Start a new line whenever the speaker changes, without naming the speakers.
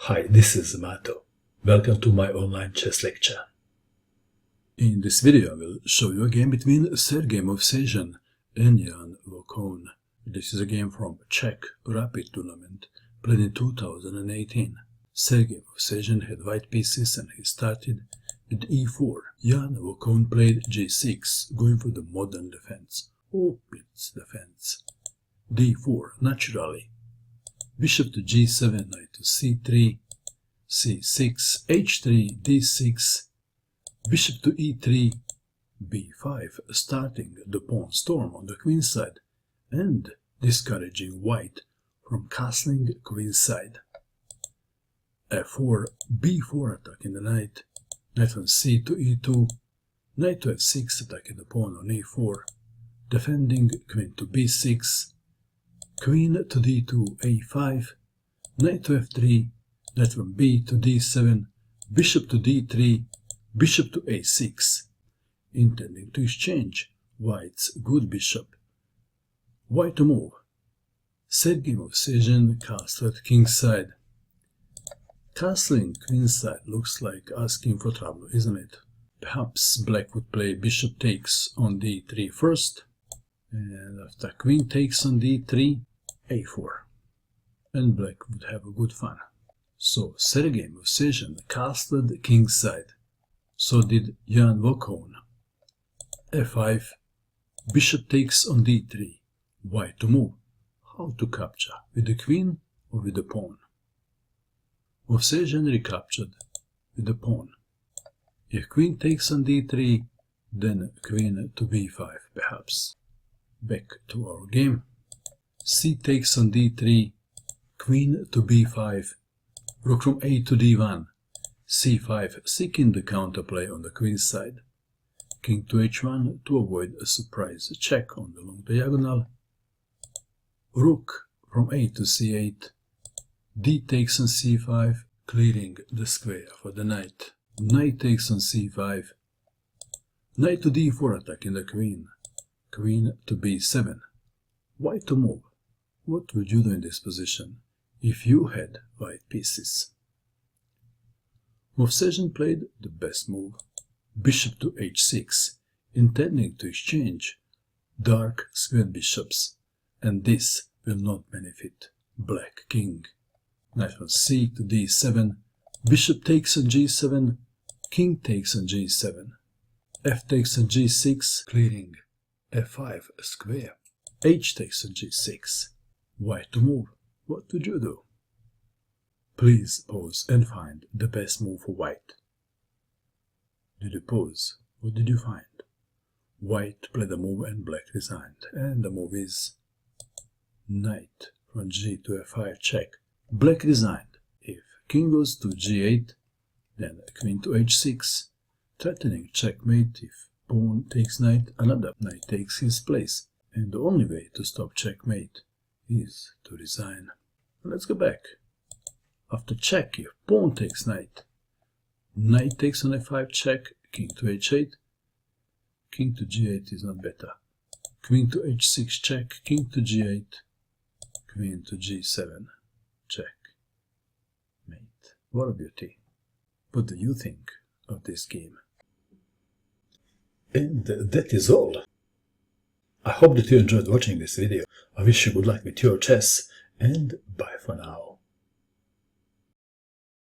Hi, this is Mato. Welcome to my online chess lecture. In this video I will show you a game between Sergei Movsesian and Vokoun. This is a game from Czech Rapid tournament played in 2018. Sergei Movsesian had white pieces and he started with e4. Vokoun played g6, going for the modern defense, opens defense. d4, naturally. Bishop to g7, knight to c3, c6, h3, d6, bishop to e3, b5, starting the pawn storm on the queen side and discouraging white from castling queen side. f4, b4 attacking the knight, knight on c to e2, knight to f6 attacking the pawn on e4, defending queen to b6, queen to d2, a5, knight to f3, knight from b to d7, bishop to d3, bishop to a6, intending to exchange white's good bishop. White to move. Sergei Movsesian castled kingside. Castling queenside looks like asking for trouble, isn't it? Perhaps black would play bishop takes on d3 first, and after queen takes on d3, a4, and black would have a good fun. So Sergei Movsesian castled kingside. So did Vokoun. f5, bishop takes on d3, white to move. How to capture, with the queen or with the pawn? Movsesian recaptured with the pawn. If queen takes on d3, then queen to b5 perhaps. Back to our game. c takes on d3, queen to b5, rook from a to d1, c5 seeking the counterplay on the queen side, king to h1 to avoid a surprise check on the long diagonal, rook from a to c8, d takes on c5, clearing the square for the knight, knight takes on c5, knight to d4 attacking the queen, queen to b7, white to move. What would you do in this position if you had white pieces? Movsesian played the best move, bishop to h6, intending to exchange dark square bishops, and this will not benefit black king. Knight on c to d7, bishop takes on g7, king takes on g7, f takes on g6, clearing f5 square, h takes on g6, white to move. What would you do? Please pause and find the best move for white. Did you pause? What did you find? White played a move and black resigned, and the move is knight from g to f5 check. Black resigned. If king goes to g8, then queen to h6, threatening checkmate. If pawn takes knight, another knight takes his place, and the only way to stop checkmate is to resign. Let's go back. After check, if pawn takes knight, knight takes on f5 check, king to h8, king to g8 is not better, queen to h6 check, king to g8, queen to g7 check, mate. What a beauty. What do you think of this game? And that is all. I hope that you enjoyed watching this video. I wish you good luck with your chess, and bye for now.